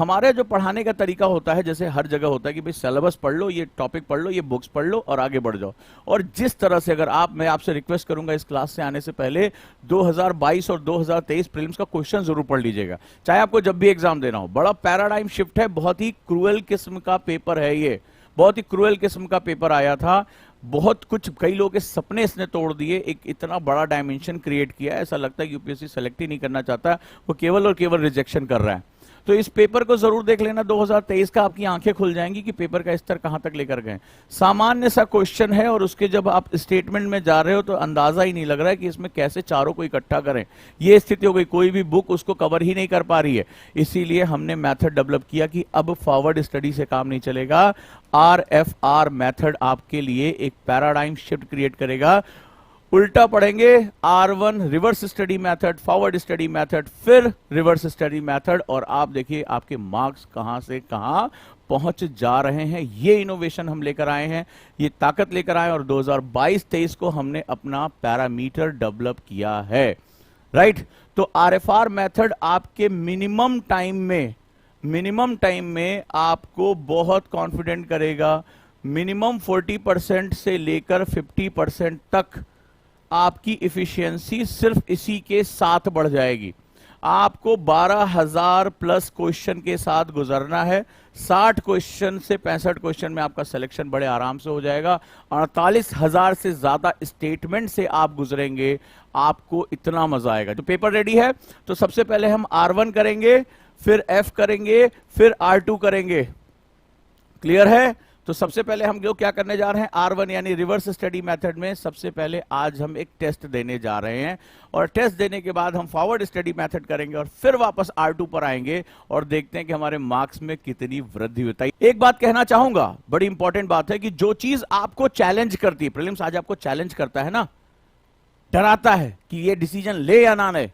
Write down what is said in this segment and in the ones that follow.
हमारे जो पढ़ाने का तरीका होता है, जैसे हर जगह होता है कि भाई सिलेबस पढ़ लो, ये टॉपिक पढ़ लो, ये बुक्स पढ़ लो और आगे बढ़ जाओ। और जिस तरह से अगर मैं आपसे रिक्वेस्ट करूंगा इस क्लास से आने से पहले 2022 और 2023 प्रीलिम्स का क्वेश्चन जरूर पढ़ लीजिएगा, चाहे आपको जब भी एग्जाम देना हो। बड़ा पैराडाइम शिफ्ट है, बहुत ही क्रूएल किस्म का पेपर है ये, बहुत ही क्रूएल किस्म का पेपर आया था। बहुत कुछ, कई लोगों के सपने इसने तोड़ दिए, एक इतना बड़ा डायमेंशन क्रिएट किया है, ऐसा लगता है यूपीएससी सेलेक्ट ही नहीं करना चाहता, वो केवल और केवल रिजेक्शन कर रहा है। तो इस पेपर को जरूर देख लेना 2023 का, आपकी आंखें खुल जाएंगी कि पेपर का स्तर कहां तक लेकर गए। सामान्य सा क्वेश्चन है और उसके जब आप स्टेटमेंट में जा रहे हो तो अंदाजा ही नहीं लग रहा है कि इसमें कैसे चारों को इकट्ठा करें। ये स्थिति हो गई, कोई भी बुक उसको कवर ही नहीं कर पा रही है। इसीलिए हमने मेथड डेवलप किया कि अब फॉरवर्ड स्टडी से काम नहीं चलेगा, RFR मेथड आपके लिए एक पैराडाइम शिफ्ट क्रिएट करेगा। उल्टा पढ़ेंगे, R1 reverse study method, forward study method, फिर रिवर्स स्टडी मेथड, और आप देखिए आपके मार्क्स कहां से कहां पहुंच जा रहे हैं। ये इनोवेशन हम लेकर आए हैं, ये ताकत लेकर आए, और 2022-23 को हमने अपना पैरामीटर डेवलप किया है, राइट। तो RFR मेथड आपके मिनिमम टाइम में आपको बहुत कॉन्फिडेंट करेगा। मिनिमम 40% से लेकर 50% तक आपकी इफिशियंसी सिर्फ इसी के साथ बढ़ जाएगी। आपको 12,000 प्लस क्वेश्चन के साथ गुजरना है। 60 क्वेश्चन से 65 क्वेश्चन में आपका सिलेक्शन बड़े आराम से हो जाएगा। 48,000 से ज्यादा स्टेटमेंट से आप गुजरेंगे, आपको इतना मजा आएगा। तो पेपर रेडी है, तो सबसे पहले हम R1 करेंगे, फिर F करेंगे, फिर R2 करेंगे। क्लियर है? तो सबसे पहले हम जो क्या करने जा रहे हैं, R1 यानी रिवर्स स्टडी मेथड में सबसे पहले आज हम एक टेस्ट देने जा रहे हैं, और टेस्ट देने के बाद हम फॉरवर्ड स्टडी मेथड करेंगे और फिर वापस R2 पर आएंगे और देखते हैं कि हमारे मार्क्स में कितनी वृद्धि होती है। एक बात कहना चाहूंगा, बड़ी इंपॉर्टेंट बात है कि जो चीज आपको चैलेंज करती है, प्रीलिम्स आज आपको चैलेंज करता है ना, डराता है कि ये डिसीजन ले या ना ले,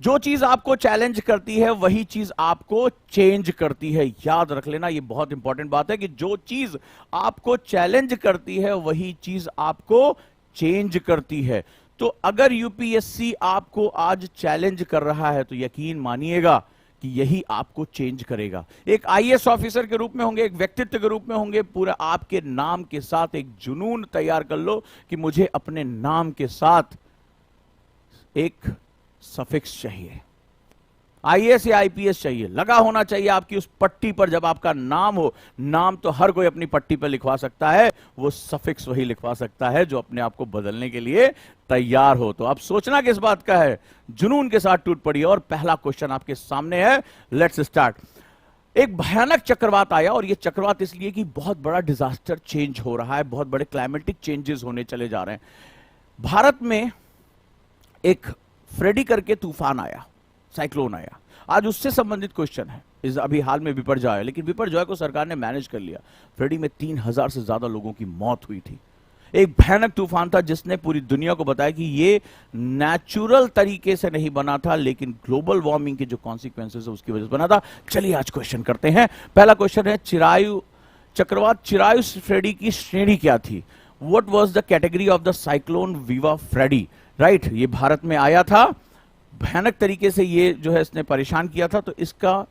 जो चीज आपको चैलेंज करती है वही चीज आपको चेंज करती है। याद रख लेना, ये बहुत इंपॉर्टेंट बात है कि जो चीज आपको चैलेंज करती है वही चीज आपको चेंज करती है। तो अगर यूपीएससी आपको आज चैलेंज कर रहा है तो यकीन मानिएगा कि यही आपको चेंज करेगा। एक आईएएस ऑफिसर के रूप में होंगे, एक व्यक्तित्व के रूप में होंगे, पूरा आपके नाम के साथ एक जुनून तैयार कर लो कि मुझे अपने नाम के साथ एक सफिक्स चाहिए, आईएएस या आईपीएस चाहिए, लगा होना चाहिए आपकी उस पट्टी पर। जब आपका नाम हो, नाम तो हर कोई अपनी पट्टी पर लिखवा सकता है, वो सफिक्स वही लिखवा सकता है जो अपने आप को बदलने के लिए तैयार हो। तो अब सोचना किस बात का है, जुनून के साथ टूट पड़िए। और पहला क्वेश्चन आपके सामने है, लेट्स स्टार्ट। एक भयानक चक्रवात आया, और ये चक्रवात इसलिए कि बहुत बड़ा डिजास्टर चेंज हो रहा है, बहुत बड़े क्लाइमेटिक चेंजेस होने चले जा रहे हैं। भारत में एक फ्रेडी करके तूफान आया, साइक्लोन आया। आज उससे संबंधित क्वेश्चन है। इस अभी हाल में बिपरजॉय आया, लेकिन बिपरजॉय को सरकार ने मैनेज कर लिया। फ्रेडी में 3,000 से ज्यादा लोगों की मौत हुई थी। एक भयानक तूफान था जिसने पूरी दुनिया को बताया कि ये नेचुरल तरीके से नहीं बना था, लेकिन ग्लोबल वार्मिंग के जो कॉन्सिक्वेंसेस है उसकी वजह से बना था। चलिए आज क्वेश्चन करते हैं। पहला क्वेश्चन है, चक्रवात चिरायु फ्रेडी की श्रेणी क्या थी? What was the category of the cyclone viva Freddy? Right, ये भारत में आया था, भयानक तरीके से ये जो है इसने परेशान किया था। तो इसका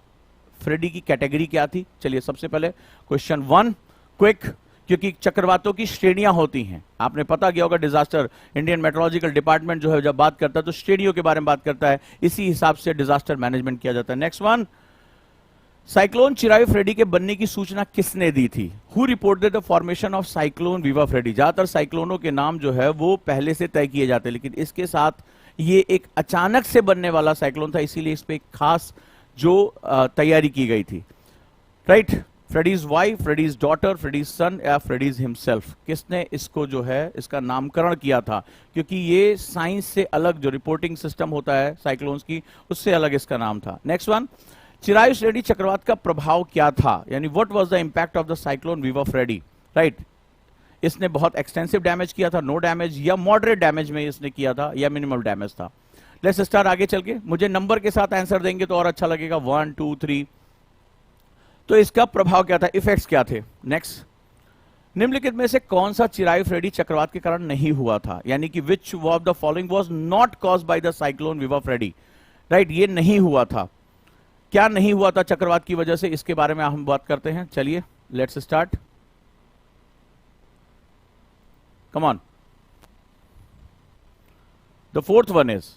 फ्रेडी की कैटेगरी क्या थी? चलिए सबसे पहले क्वेश्चन 1 क्विक, क्योंकि चक्रवातों की श्रेणियां होती हैं, आपने पता किया होगा। डिजास्टर इंडियन मेट्रोलॉजिकल डिपार्टमेंट जो है जब बात करता है तो श्रेणियों के बारे में बात करता है, इसी हिसाब से डिजास्टर मैनेजमेंट किया जाता है। नेक्स्ट वन, साइक्लोन चिरायु फ्रेडी के बनने की सूचना किसने दी थी? Who reported the formation of cyclone viva Freddy? ज्यादातर साइक्लोनों के नाम जो है वो पहले से तय किए जाते हैं, लेकिन इसके साथ ये एक अचानक से बनने वाला साइक्लोन था, इसीलिए इस पे एक खास जो तैयारी की गई थी। Right, Freddy's wife, Freddy's daughter, Freddy's son या फ्रेडीज हिमसेल्फ? किसने इसको जो है इसका नामकरण किया था? क्योंकि ये साइंस से अलग जो रिपोर्टिंग सिस्टम होता है साइक्लोन्स की, उससे अलग इसका नाम था। नेक्स्ट वन, चिरायु श्रेणी चक्रवात का प्रभाव क्या था? यानी what was the impact of the cyclone viva Freddy? Right, इसने बहुत एक्सटेंसिव डैमेज किया था, नो डैमेज, या मॉडरेट डैमेज में इसने किया था, या मिनिमल डैमेज था? लेट्स स्टार्ट आगे चल के। मुझे नंबर के साथ आंसर देंगे तो और अच्छा लगेगा, 1 2 3। तो इसका प्रभाव क्या था, इफेक्ट्स क्या थे? नेक्स्ट, निम्नलिखित में से कौन सा चिरायु फ्रेडी चक्रवात के कारण नहीं हुआ था? यानी कि which of the following was not caused by the cyclone viva Freddy? Right, ये नहीं हुआ था। क्या नहीं हुआ था चक्रवात की वजह से, इसके बारे में हम बात करते हैं। चलिए let's start, come on. The fourth one is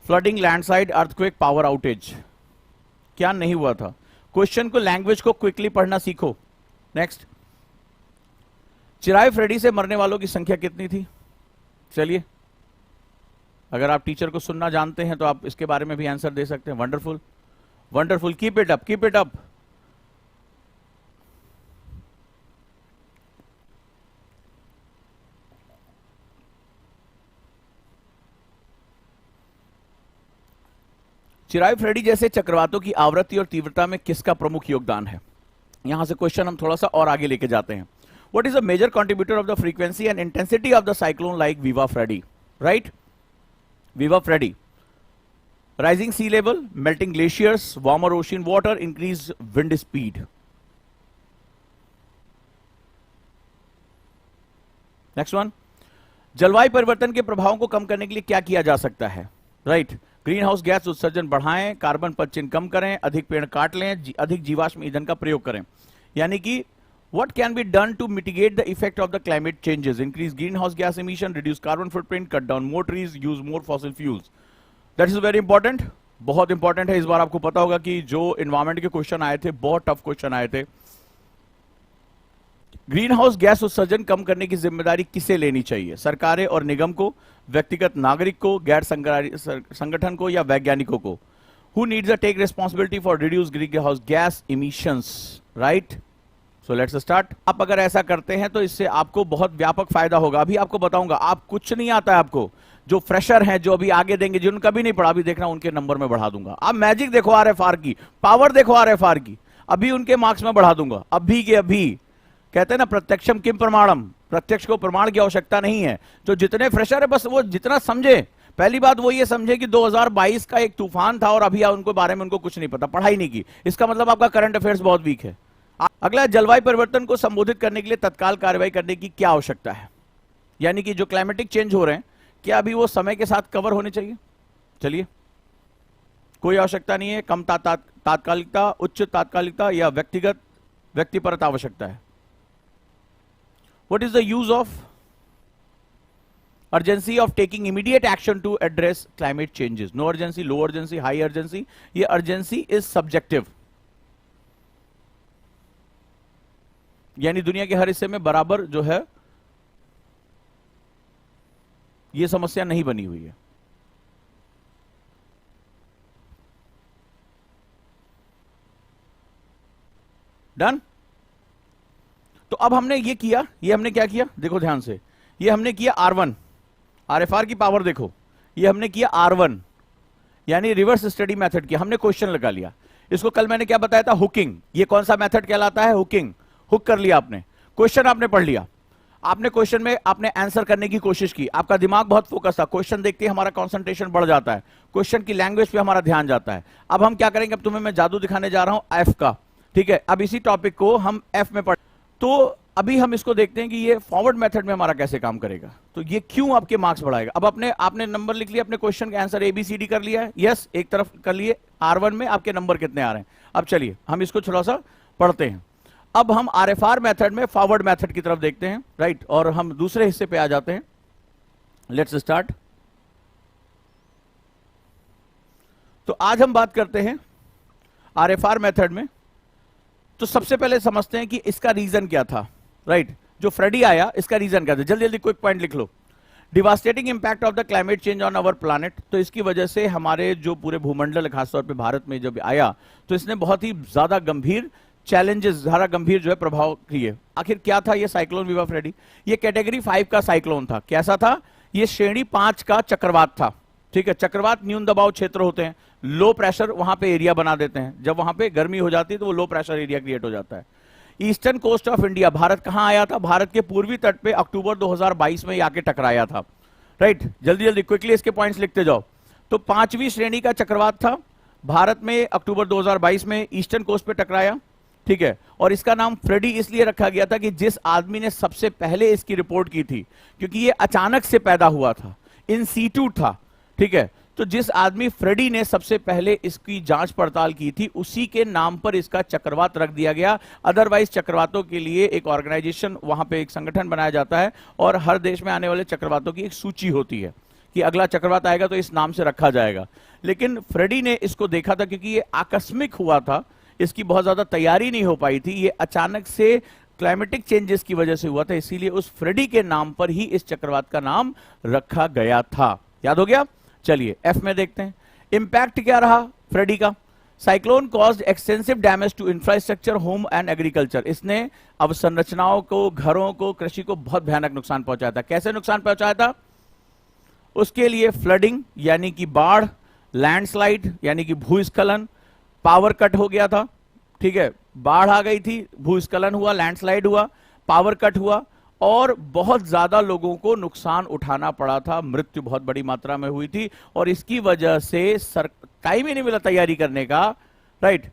flooding, landslide, earthquake, power outage. क्या नहीं हुआ था? क्वेश्चन को, लैंग्वेज को क्विकली पढ़ना सीखो। नेक्स्ट, चिराई फ्रेडी से मरने वालों की संख्या कितनी थी? चलिए, अगर आप टीचर को सुनना जानते हैं तो आप इसके बारे में भी आंसर दे सकते हैं। Wonderful, wonderful, keep it up, keep it up. चिराई फ्रेडी जैसे चक्रवातों की आवृत्ति और तीव्रता में किसका प्रमुख योगदान है? यहां से क्वेश्चन हम थोड़ा सा और आगे लेके जाते हैं। What is the major contributor of the frequency and intensity of the cyclone like viva Freddy? Right, viva Freddy. Rising sea level, melting glaciers, warmer ocean water, increase wind speed. Next one, जलवायु परिवर्तन के प्रभावों को कम करने के लिए क्या किया जा सकता है? राइट, ग्रीन हाउस गैस उत्सर्जन बढ़ाएं, कार्बन पदचिह्न कम करें, अधिक पेड़ काट लें, अधिक जीवाश्म ईंधन का प्रयोग करें। यानी कि what can be done to mitigate the effect of the climate changes? Increase greenhouse gas emission, reduce carbon footprint, cut down more trees, use more fossil fuels. That is very important, बहुत important है। इस बार आपको पता होगा कि जो environment के question आए थे, बहुत टफ क्वेश्चन आए थे। ग्रीन हाउस गैस उत्सर्जन कम करने की जिम्मेदारी किसे लेनी चाहिए? सरकारें और निगम को, व्यक्तिगत नागरिक को, गैर संगठन को, या वैज्ञानिकों को? Who needs to take responsibility for reduce greenhouse gas emissions? Right? So let's start. आप अगर ऐसा करते हैं तो इससे आपको बहुत व्यापक फायदा होगा। अभी आपको बताऊंगा, आप कुछ नहीं आता है आपको, जो फ्रेशर हैं, जो अभी आगे देंगे, जिन्होंने कभी नहीं पढ़ा, अभी देखना उनके नंबर में बढ़ा दूंगा। आप मैजिक देखो आरएफआर की, पावर देखो आरएफआर की, अभी उनके मार्क्स में बढ़ा दूंगा। अभी के अभी कहते हैं ना, प्रत्यक्षम किम प्रमाणम, प्रत्यक्ष को प्रमाण की आवश्यकता नहीं है। जो जितने फ्रेशर है, बस वो जितना समझे, पहली बात वो ये समझे कि 2022 का एक तूफान था और अभी उनको बारे में उनको कुछ नहीं पता, पढ़ाई नहीं की, इसका मतलब आपका करंट अफेयर्स बहुत वीक है। अगला, जलवायु परिवर्तन को संबोधित करने के लिए तत्काल कार्रवाई करने की क्या आवश्यकता है? यानी कि जो क्लाइमेटिक चेंज हो रहे हैं, क्या अभी वो समय के साथ कवर होने चाहिए? चलिए, कोई आवश्यकता नहीं है। कम तात्कालिकता, उच्च तात्कालिकता, या व्यक्तिपरक आवश्यकता है? What is the use of urgency of taking immediate action to address climate changes? No urgency, low urgency, high urgency. ये urgency is subjective, यानी दुनिया के हर हिस्से में बराबर जो है ये समस्या नहीं बनी हुई है। डन? तो अब हमने ये किया, ये हमने क्या किया, देखो ध्यान से, ये हमने किया R1, आरएफआर की पावर देखो, ये हमने किया R1, यानी रिवर्स स्टडी मेथड किया, हमने क्वेश्चन लगा लिया। इसको कल मैंने क्या बताया था? हुकिंग। ये कौन सा मेथड कहलाता है? हुकिंग। हुक कर लिया आपने, क्वेश्चन आपने पढ़ लिया, आपने क्वेश्चन में आपने आंसर करने की कोशिश की, आपका दिमाग बहुत फोकस था, क्वेश्चन देखते ही हमारा कंसंट्रेशन बढ़ जाता है, क्वेश्चन की लैंग्वेज पे हमारा ध्यान जाता है। अब हम क्या करेंगे, अब तुम्हें मैं जादू दिखाने जा रहा हूं एफ का, ठीक है? अब इसी टॉपिक को हम एफ में पढ़, तो अभी हम इसको देखते हैं कि ये फॉरवर्ड मेथड में हमारा कैसे काम करेगा, तो ये क्यों आपके मार्क्स बढ़ाएगा। अब आपने नंबर लिख लिया, अपने क्वेश्चन का आंसर ABCD कर लिया है, यस, एक तरफ कर लिए। R1 में आपके नंबर कितने आ रहे हैं? अब चलिए हम इसको थोड़ा सा पढ़ते हैं। अब हम RFR मेथड में फॉरवर्ड मेथड की तरफ देखते हैं, राइट, और हम दूसरे हिस्से पे आ जाते हैं। Let's start. तो आज हम बात करते हैं RFR मेथड में। तो सबसे पहले समझते हैं कि इसका रीजन क्या था, राइट? जो फ्रेडी आया, इसका रीजन क्या था? जल्दी जल्दी क्विक पॉइंट लिख लो। Devastating impact of the climate change on our planet. तो इसकी वजह से हमारे जो पूरे भूमंडल, खासतौर पे भारत में जब आया, तो इसने बहुत ही ज्यादा गंभीर चैलेंजेस, ज्यादा गंभीर जो है प्रभाव किए। आखिर क्या था ये साइक्लोन विवा फ्रेडी? ये कैटेगरी 5 का साइक्लोन था। कैसा था? ये श्रेणी 5 का चक्रवात था, ठीक है? चक्रवात न्यून दबाव क्षेत्र होते हैं, लो प्रेशर वहां पे एरिया बना देते हैं, जब वहां पे गर्मी हो जाती है तो वो लो प्रेशर एरिया क्रिएट हो जाता है। Eastern coast of India, Bharat कहां आया था? भारत के पूर्वी तट पे अक्टूबर 2022 में आके टकराया था, राइट? जल्दी जल्दी क्विकली इसके पॉइंट्स लिखते जाओ। तो 5वीं श्रेणी का चक्रवात था, भारत में अक्टूबर 2022 में ईस्टर्न कोस्ट पे टकराया, ठीक है? और इसका नाम फ्रेडी इसलिए रखा गया था कि जिस आदमी ने सबसे पहले इसकी रिपोर्ट की थी, क्योंकि ये अचानक से पैदा हुआ था, इन सीटू था, ठीक है? तो जिस आदमी फ्रेडी ने सबसे पहले इसकी जांच पड़ताल की थी, उसी के नाम पर इसका चक्रवात रख दिया गया। अदरवाइज चक्रवातों के लिए एक ऑर्गेनाइजेशन, वहां पे एक संगठन बनाया जाता है और हर देश में आने वाले चक्रवातों की एक सूची होती है कि अगला चक्रवात आएगा तो इस नाम से रखा जाएगा। लेकिन फ्रेडी ने इसको देखा था, क्योंकि ये आकस्मिक हुआ था, इसकी बहुत ज्यादा तैयारी नहीं हो पाई थी, ये अचानक से क्लाइमेटिक चेंजेस की वजह से हुआ था, इसीलिए उस फ्रेडी के नाम पर ही इस चक्रवात का नाम रखा गया था। याद हो गया? चलिए एफ में देखते हैं। इंपैक्ट क्या रहा फ्रेडी का? Cyclone caused extensive damage to infrastructure, home and agriculture. इसने अवसंरचनाओं को, घरों को, कृषि को बहुत भयानक नुकसान पहुंचाया था। कैसे नुकसान पहुंचाया था? उसके लिए फ्लडिंग यानी कि बाढ़, लैंडस्लाइड यानी कि भूस्खलन, पावर कट हो गया था, ठीक है, बाढ़ आ गई थी, भूस्खलन हुआ, लैंडस्लाइड हुआ, पावर कट हुआ और बहुत ज्यादा लोगों को नुकसान उठाना पड़ा था, मृत्यु बहुत बड़ी मात्रा में हुई थी और इसकी वजह से टाइम ही नहीं मिला तैयारी करने का, राइट।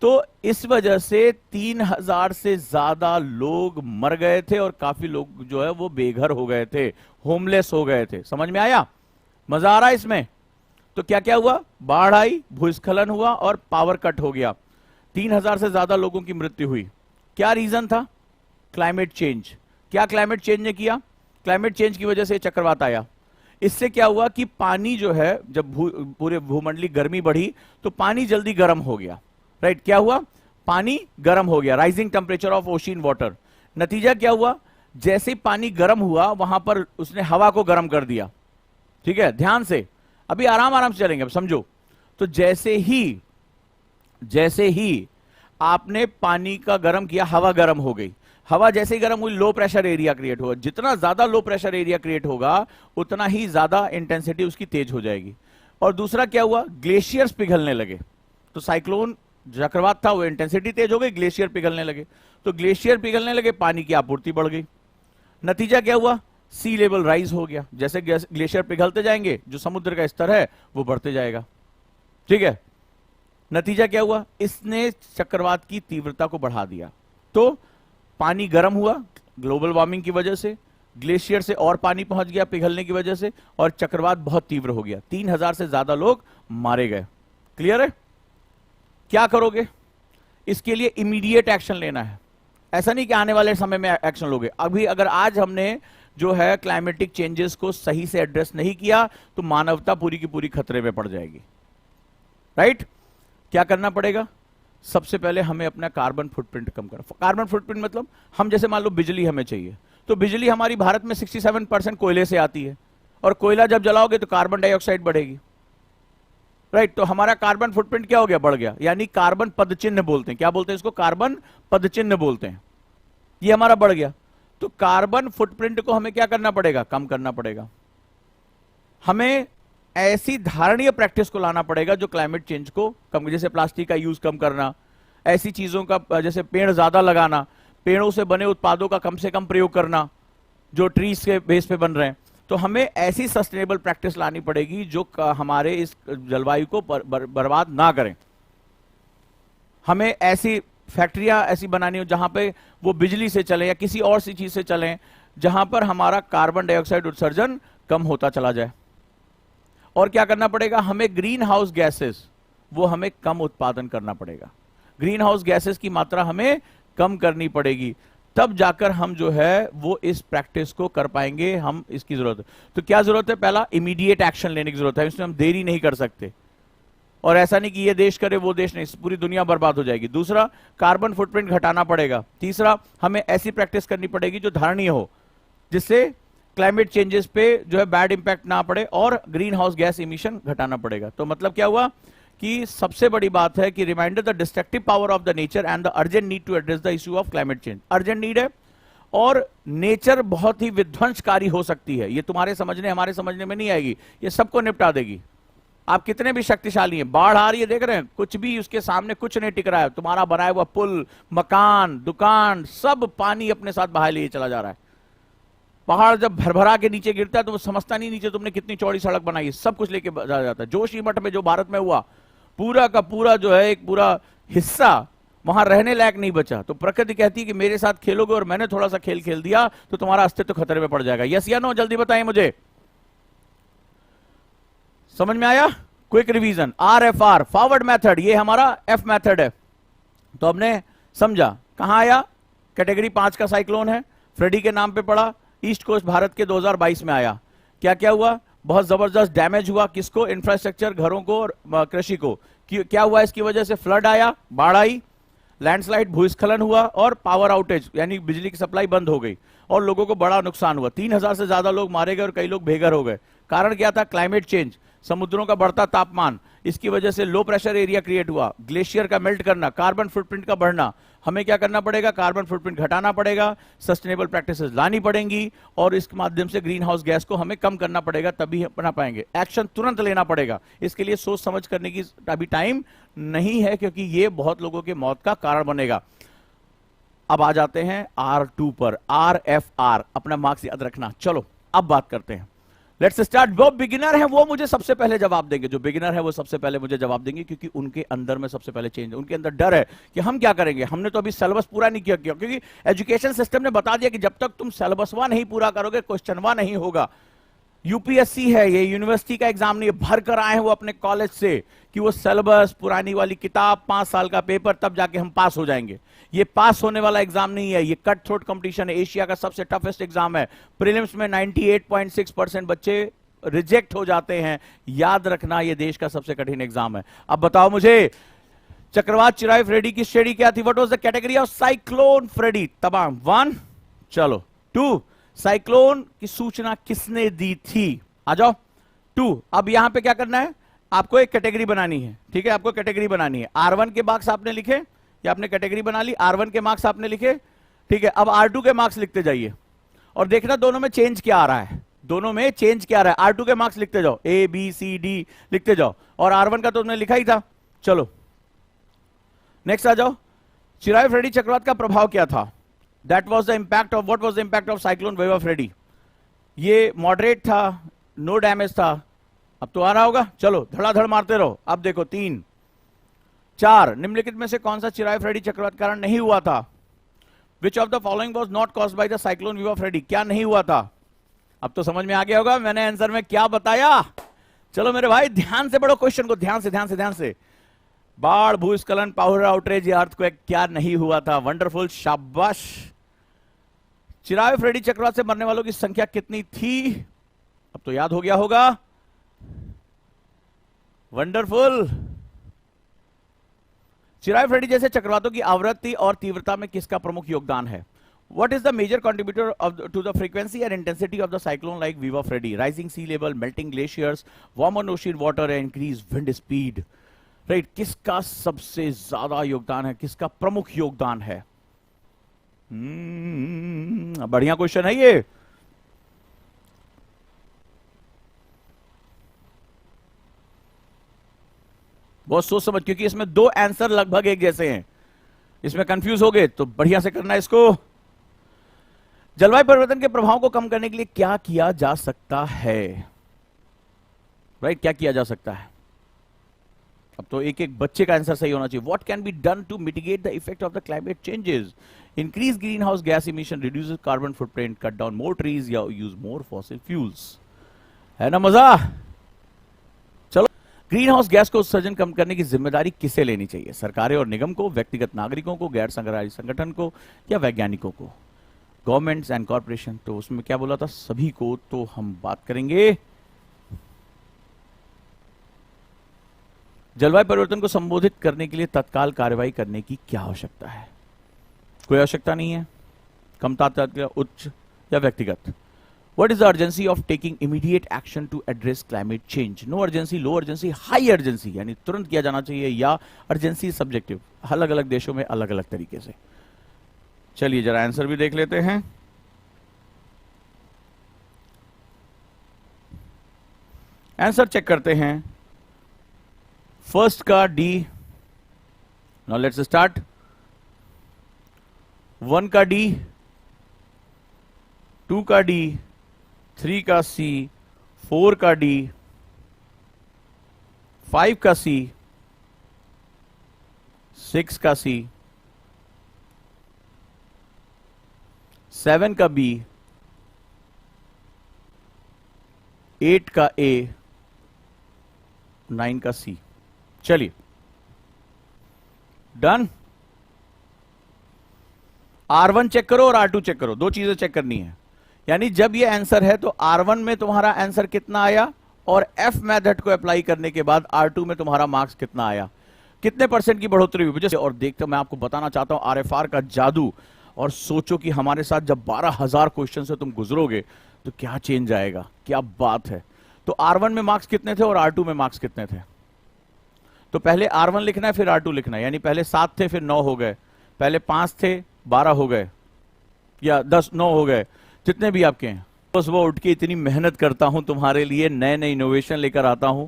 तो इस वजह से 3000 से ज्यादा लोग मर गए थे और काफी लोग जो है वो बेघर हो गए थे, होमलेस हो गए थे। समझ में आया? मजा आ रहा है इसमें? तो क्या क्या हुआ? बाढ़ आई, भूस्खलन हुआ और पावर कट हो गया। 3000 से ज्यादा लोगों की मृत्यु हुई। क्या रीजन था? Climate change. क्या क्लाइमेट चेंज ने किया? क्लाइमेट चेंज की वजह से चक्रवात आया। इससे क्या हुआ कि पानी जो है, जब पूरे भूमंडलीय गर्मी बढ़ी तो पानी जल्दी गर्म हो गया, राइट। क्या हुआ? पानी गर्म हो गया, rising temperature of ocean water. नतीजा क्या हुआ? जैसे पानी गर्म हुआ वहां पर उसने हवा को गर्म कर दिया, ठीक है। ध्यान से, अभी आराम आराम से चलेंगे, अब समझो। तो जैसे ही आपने पानी का गर्म किया, हवा गर्म हो गई। हवा जैसे ही गर्म हुई, लो प्रेशर एरिया क्रिएट होगा। जितना ज्यादा लो प्रेशर एरिया क्रिएट होगा उतना ही ज्यादा इंटेंसिटी उसकी तेज हो जाएगी। और दूसरा क्या हुआ? ग्लेशियर्स पिघलने लगे। तो साइक्लोन चक्रवात था, वो इंटेंसिटी तेज हो गई, ग्लेशियर पिघलने लगे। तो ग्लेशियर पिघलने लगे, पानी की आपूर्ति बढ़ गई। नतीजा क्या हुआ? सी लेवल राइज हो गया। जैसे ग्लेशियर पिघलते जाएंगे, जो समुद्र का स्तर है वो बढ़ते जाएगा, ठीक है। नतीजा क्या हुआ? इसने चक्रवात की तीव्रता को बढ़ा दिया। तो पानी गर्म हुआ ग्लोबल वार्मिंग की वजह से, ग्लेशियर से और पानी पहुंच गया पिघलने की वजह से, और चक्रवात बहुत तीव्र हो गया। 3000 से ज्यादा लोग मारे गए। क्लियर है? क्या करोगे इसके लिए? इमीडिएट एक्शन लेना है। ऐसा नहीं कि आने वाले समय में एक्शन लोगे। अभी अगर आज हमने जो है क्लाइमेटिक चेंजेस को सही से एड्रेस नहीं किया तो मानवता पूरी की पूरी खतरे में पड़ जाएगी, राइट। क्या करना पड़ेगा? सबसे पहले हमें अपना कार्बन फुटप्रिंट कम करना। कार्बन फुटप्रिंट मतलब, हम जैसे मान लो बिजली हमें चाहिए, तो बिजली हमारी भारत में 67% कोयले से आती है, और कोयला जब जलाओगे तो कार्बन डाइऑक्साइड बढ़ेगी, राइट। तो हमारा कार्बन फुटप्रिंट क्या हो गया? बढ़ गया। यानी कार्बन पदचिन्ह बोलते हैं। क्या बोलते हैं इसको? कार्बन पदचिन्ह बोलते हैं। ये हमारा बढ़ गया। तो कार्बन फुटप्रिंट को हमें क्या करना पड़ेगा? कम करना पड़ेगा। हमें ऐसी धारणीय प्रैक्टिस को लाना पड़ेगा जो क्लाइमेट चेंज को कम, जैसे प्लास्टिक का यूज कम करना, ऐसी चीजों का, जैसे पेड़ ज्यादा लगाना, पेड़ों से बने उत्पादों का कम से कम प्रयोग करना जो ट्रीज के बेस पे बन रहे हैं। तो हमें ऐसी सस्टेनेबल प्रैक्टिस लानी पड़ेगी जो हमारे इस जलवायु को बर्बाद ना करें। हमें ऐसी फैक्ट्रियां ऐसी बनानी हो जहां पे वो बिजली से चले या किसी और सी चीज से चलें, जहां पर हमारा कार्बन डाइऑक्साइड उत्सर्जन कम होता चला जाए। और क्या करना पड़ेगा? हमें ग्रीन हाउस गैसेस, वो हमें कम उत्पादन करना पड़ेगा। ग्रीन हाउस गैसेस की मात्रा हमें कम करनी पड़ेगी, तब जाकर हम जो है वो इस प्रैक्टिस को कर पाएंगे। हम इसकी जरूरत है। तो क्या जरूरत है? पहला, इमीडिएट एक्शन लेने की जरूरत है। इसमें हम देरी नहीं कर सकते, और ऐसा नहीं कि ये देश करे वो देश नहीं, पूरी दुनिया बर्बाद हो जाएगी। दूसरा, कार्बन फुटप्रिंट घटाना पड़ेगा। तीसरा, हमें ऐसी प्रैक्टिस करनी पड़ेगी जो धारणीय हो, जिससे क्लाइमेट चेंजेस पे जो है बैड इंपैक्ट ना पड़े, और ग्रीन हाउस गैस इमिशन घटाना पड़ेगा। तो मतलब क्या हुआ कि सबसे बड़ी बात है कि reminder the destructive power of the nature and the urgent need to address the issue of climate change. Urgent need है, और नेचर बहुत ही विध्वंसकारी हो सकती है। ये तुम्हारे समझने हमारे समझने में नहीं आएगी, ये सबको निपटा देगी। आप कितने भी शक्तिशाली हैं, बाढ़ आ रही है, देख रहे हैं, कुछ भी उसके सामने कुछ नहीं टिक रहा है। तुम्हारा बनाया हुआ पुल, मकान, दुकान, सब पानी अपने साथ बहा लिए चला जा रहा है। पहाड़ जब भरभरा के नीचे गिरता है तो वो समझता नहीं नीचे तुमने कितनी चौड़ी सड़क बनाई है, सब कुछ लेके जा जाता है। जोशीमठ में जो भारत में हुआ, पूरा का पूरा जो है एक पूरा हिस्सा वहां रहने लायक नहीं बचा। तो प्रकृति कहती है कि मेरे साथ खेलोगे और मैंने थोड़ा सा खेल खेल दिया तो तुम्हारा अस्तित्व खतरे में पड़ जाएगा। यस या नो? जल्दी बताएं मुझे। समझ में आया? Quick revision, R F R forward method, ये हमारा एफ मेथड है। तो हमने समझा कहां आया, कैटेगरी 5 का साइक्लोन है, फ्रेडी के नाम पे पड़ा, ईस्ट कोस्ट भारत के 2022 में आया। क्या क्या हुआ? बहुत जबरदस्त डैमेज हुआ, किसको? इंफ्रास्ट्रक्चर, घरों को और कृषि को। क्या हुआ इसकी वजह से? फ्लड आया, बाढ़ आई, लैंडस्लाइड, भूस्खलन हुआ और पावर आउटेज यानी बिजली की सप्लाई बंद हो गई और लोगों को बड़ा नुकसान हुआ। 3,000 से ज्यादा लोग मारे गए और कई लोग बेघर हो गए। कारण क्या था? क्लाइमेट चेंज, समुद्रों का बढ़ता तापमान, इसकी वजह से लो प्रेशर एरिया क्रिएट हुआ, ग्लेशियर का मेल्ट करना, कार्बन फुटप्रिंट का बढ़ना। हमें क्या करना पड़ेगा? कार्बन फुटप्रिंट घटाना पड़ेगा, सस्टेनेबल प्रैक्टिसेस लानी पड़ेंगी और इसके माध्यम से ग्रीन हाउस गैस को हमें कम करना पड़ेगा, तभी बना पाएंगे। एक्शन तुरंत लेना पड़ेगा, इसके लिए सोच समझ करने की अभी टाइम नहीं है, क्योंकि ये बहुत लोगों की मौत का कारण बनेगा। अब आ जाते हैं R2 पर, RFR, अपना मार्क्स याद रखना। चलो अब बात करते हैं, लेट्स स्टार्ट। वो बिगिनर है वो मुझे सबसे पहले जवाब देंगे, जो बिगिनर है वो सबसे पहले मुझे जवाब देंगे, क्योंकि उनके अंदर में सबसे पहले चेंज, उनके अंदर डर है कि हम क्या करेंगे, हमने तो अभी सिलेबस पूरा नहीं किया, क्योंकि एजुकेशन सिस्टम ने बता दिया कि जब तक तुम सिलेबसवा नहीं पूरा करोगे क्वेश्चनवा नहीं होगा। यूपीएससी है ये, यूनिवर्सिटी का एग्जाम नहीं है। भर कर आए हैं वो अपने कॉलेज से कि वो सिलेबस, पुरानी वाली किताब, 5 साल का पेपर, तब जाके हम पास हो जाएंगे। ये पास होने वाला एग्जाम नहीं है, ये कट थ्रोट कंपटीशन है, एशिया का सबसे टफेस्ट एग्जाम है। प्रीलिम्स में 98.6% बच्चे रिजेक्ट हो जाते हैं। याद रखना, ये देश का सबसे कठिन एग्जाम है। अब बताओ मुझे, चक्रवात चिराई फ्रेडी की श्रेणी क्या थी? What was the category of cyclone Freddy? तबाह 1। चलो 2, साइक्लोन की सूचना किसने दी थी? आ जाओ 2। अब यहां पे क्या करना है? आपको एक कैटेगरी बनानी है, ठीक है? आपको कैटेगरी बनानी है। R1 के मार्क्स आपने लिखे, या आपने कैटेगरी बना ली, R1 के मार्क्स आपने लिखे, ठीक है? अब R2 के मार्क्स लिखते जाइए और देखना दोनों में चेंज क्या आ रहा है, दोनों में चेंज क्या आ रहा है। R2 के मार्क्स लिखते जाओ, A B C D लिखते जाओ, और R1 का तो तुमने लिखा ही था। चलो नेक्स्ट आ जाओ, चिराई फ्रेडी चक्रवात का प्रभाव क्या था? That was the impact of, what was the impact of cyclone viva Freddy? ये मॉडरेट था, नो डैमेज था। अब तो आ रहा होगा, चलो धड़ाधड़ मारते रहो। अब देखो 3 4, निम्नलिखित में से कौन सा चिराई फ्रेडी चक्रवात कारण नहीं हुआ था? Which of the following was not caused by the cyclone viva Freddy? क्या नहीं हुआ था? अब तो समझ में आ गया होगा मैंने आंसर में क्या बताया। चलो मेरे भाई ध्यान से पढ़ो क्वेश्चन को, ध्यान से ध्यान से ध्यान से। बाढ़, भूस्खलन, पावर आउटरेज या अर्थक्वेक क्या नहीं हुआ था? वंडरफुल, शाबाश। चिराई फ्रेडी चक्रवात से मरने वालों की संख्या कितनी थी? अब तो याद हो गया होगा। वंडरफुल। चिराई फ्रेडी जैसे चक्रवातों की आवृत्ति और तीव्रता में किसका प्रमुख योगदान है? What is the major contributor to the frequency and intensity of the cyclone like Viva Freddy? Rising sea level, melting glaciers, warmer ocean water and increased wind speed. Right? किसका सबसे ज्यादा योगदान है? किसका प्रमुख योगदान है? बढ़िया क्वेश्चन है ये। बहुत सोच समझ, क्योंकि इसमें 2 आंसर लगभग एक जैसे हैं, इसमें कंफ्यूज हो गए तो बढ़िया से करना इसको। जलवायु परिवर्तन के प्रभाव को कम करने के लिए क्या किया जा सकता है? राइट, क्या किया जा सकता है? अब तो एक एक बच्चे का आंसर सही होना चाहिए। What can be done to mitigate the effect of the climate changes? Increase green house gas emission, reduce carbon footprint, cut down more trees या यूज मोर फॉसिल फ्यूल्स। है ना मजा? चलो, ग्रीन हाउस गैस को उत्सर्जन कम करने की जिम्मेदारी किसे लेनी चाहिए? सरकारें और निगम को, व्यक्तिगत नागरिकों को, गैर सरकारी संगठन को, या वैज्ञानिकों को? गवर्नमेंट्स एंड कॉर्पोरेशन, तो उसमें क्या बोला था? सभी को। तो हम बात करेंगे जलवायु परिवर्तन को संबोधित करने के लिए तत्काल कार्रवाई करने की क्या आवश्यकता है? कोई आवश्यकता नहीं है। कम तात्कालिक, उच्च या व्यक्तिगत? What is the urgency of taking immediate action to address climate change? No urgency, low urgency, high urgency, यानी तुरंत किया जाना चाहिए, या अर्जेंसी सब्जेक्टिव, अलग अलग देशों में अलग अलग तरीके से। चलिए जरा आंसर भी देख लेते हैं। आंसर चेक करते हैं। फर्स्ट का डी। Now let's start. 1 का डी, 2 का डी, 3 का सी, 4 का डी, 5 का सी, 6 का सी, 7 का बी, 8 का ए, 9 का सी। चलिए डन। R1 चेक करो और R2 चेक करो, दो चीजें चेक करनी है। यानी जब ये आंसर है तो R1 में तुम्हारा आंसर कितना आया, और F मेथड को अप्लाई करने के बाद R2 में तुम्हारा मार्क्स कितना आया, कितने परसेंट की बढ़ोतरी हुई। जैसे और देखते मैं आपको बताना चाहता हूं RFR का जादू। और सोचो कि हमारे साथ जब 12,000 क्वेश्चन से तुम गुजरोगे तो क्या चेंज आएगा, क्या बात है। तो R1 में मार्क्स कितने थे और R2 में मार्क्स कितने थे। तो पहले R1 लिखना है फिर R2 लिखना है। यानी पहले 7 थे फिर 9 हो गए, पहले 5 थे 12 हो गए, या 10 9 हो गए, जितने भी आपके हैं। तो सुबह उठ के इतनी मेहनत करता हूं तुम्हारे लिए, नए नए इनोवेशन लेकर आता हूं।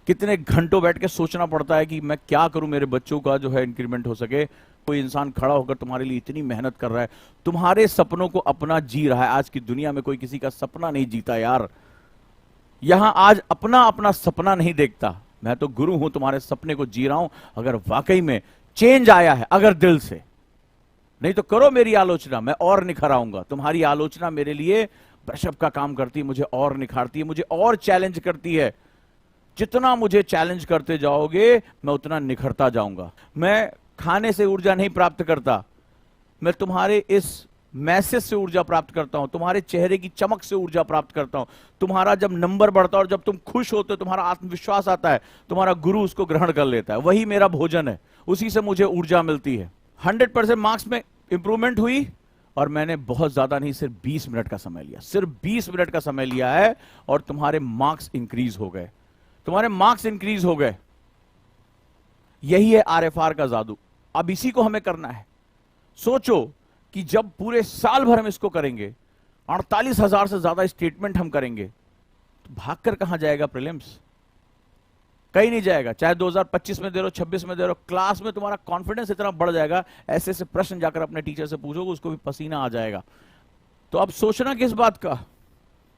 कितने घंटों बैठ के सोचना पड़ता है कि मैं क्या करूं मेरे बच्चों का जो है इंक्रीमेंट हो सके। कोई इंसान खड़ा होकर तुम्हारे लिए इतनी मेहनत कर रहा है, तुम्हारे सपनों को अपना जी रहा है। आज की दुनिया में कोई किसी का सपना नहीं जीता यार। यहां आज अपना अपना सपना नहीं देखता। मैं तो गुरु हूं, तुम्हारे सपने को जी रहा हूं। अगर वाकई में चेंज आया है, अगर दिल से, नहीं तो करो मेरी आलोचना, मैं और निखर आऊंगा। तुम्हारी आलोचना मेरे लिए ब्रशअप का काम करती है, मुझे और निखारती है, मुझे और चैलेंज करती है। जितना मुझे चैलेंज करते जाओगे मैं उतना निखरता जाऊंगा। मैं खाने से ऊर्जा नहीं प्राप्त करता, मैं तुम्हारे इस मैसेज से ऊर्जा प्राप्त करता हूं, तुम्हारे चेहरे की चमक से ऊर्जा प्राप्त करता हूं। तुम्हारा जब नंबर बढ़ता है और जब तुम खुश होते हो, तुम्हारा आत्मविश्वास आता है, तुम्हारा गुरु उसको ग्रहण कर लेता है। वही मेरा भोजन है, उसी से मुझे ऊर्जा मिलती है। 100% मार्क्स में इंप्रूवमेंट हुई, और मैंने बहुत ज्यादा नहीं, सिर्फ 20 मिनट का समय लिया, सिर्फ 20 मिनट का समय लिया है, और तुम्हारे मार्क्स इंक्रीज हो गए, तुम्हारे मार्क्स इंक्रीज हो गए। यही है RFR का जादू। अब इसी को हमें करना है। सोचो कि जब पूरे साल भर हम इसको करेंगे, 48,000 से ज्यादा स्टेटमेंट हम करेंगे, तो भागकर कहां जाएगा प्रीलिम्स, कहीं नहीं जाएगा। चाहे 2025 में दे रहो, 26 में दे रहो, क्लास में तुम्हारा कॉन्फिडेंस इतना बढ़ जाएगा, ऐसे ऐसे प्रश्न जाकर अपने टीचर से पूछोगे, उसको भी पसीना आ जाएगा। तो अब सोचना किस बात का,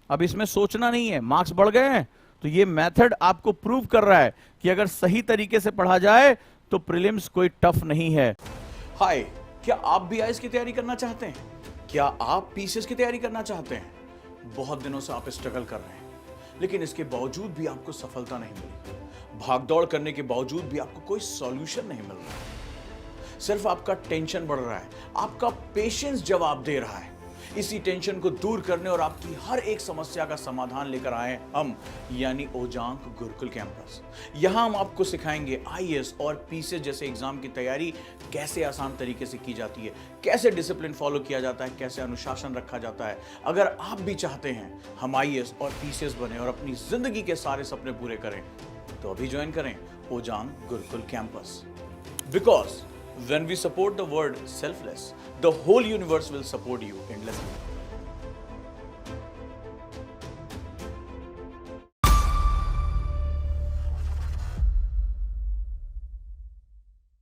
अब इसमें सोचना नहीं है। मार्क्स बढ़ गए हैं तो ये मेथड आपको प्रूव कर रहा है कि अगर सही तरीके से पढ़ा जाए तो प्रीलिम्स कोई टफ नहीं है। हाय, क्या आप भी आईएएस की तैयारी करना चाहते हैं? क्या आप पीसीएस की तैयारी करना चाहते हैं? बहुत दिनों से आप स्ट्रगल कर रहे हैं, लेकिन इसके बावजूद भी आपको सफलता नहीं मिली। भागदौड़ करने के बावजूद भी आपको कोई सॉल्यूशन नहीं मिल रहा। सिर्फ आपका टेंशन बढ़ रहा है, आपका पेशेंस जवाब दे रहा है। इसी टेंशन को दूर करने और आपकी हर एक समस्या का समाधान लेकर आए हम, यानी ओजांग गुरुकुल कैंपस। यहां हम आपको सिखाएंगे आईएएस और पीसीएस जैसे एग्जाम की तैयारी कैसे आसान तरीके से की जाती है, कैसे डिसिप्लिन फॉलो किया जाता है, कैसे अनुशासन रखा जाता है। अगर आप भी चाहते हैं हम आईएएस और पीसीएस बने और अपनी जिंदगी के सारे सपने पूरे करें, तो अभी ज्वाइन करें Ojaank Gurukul campus. Because when we support the word selfless, the whole universe will support you endlessly.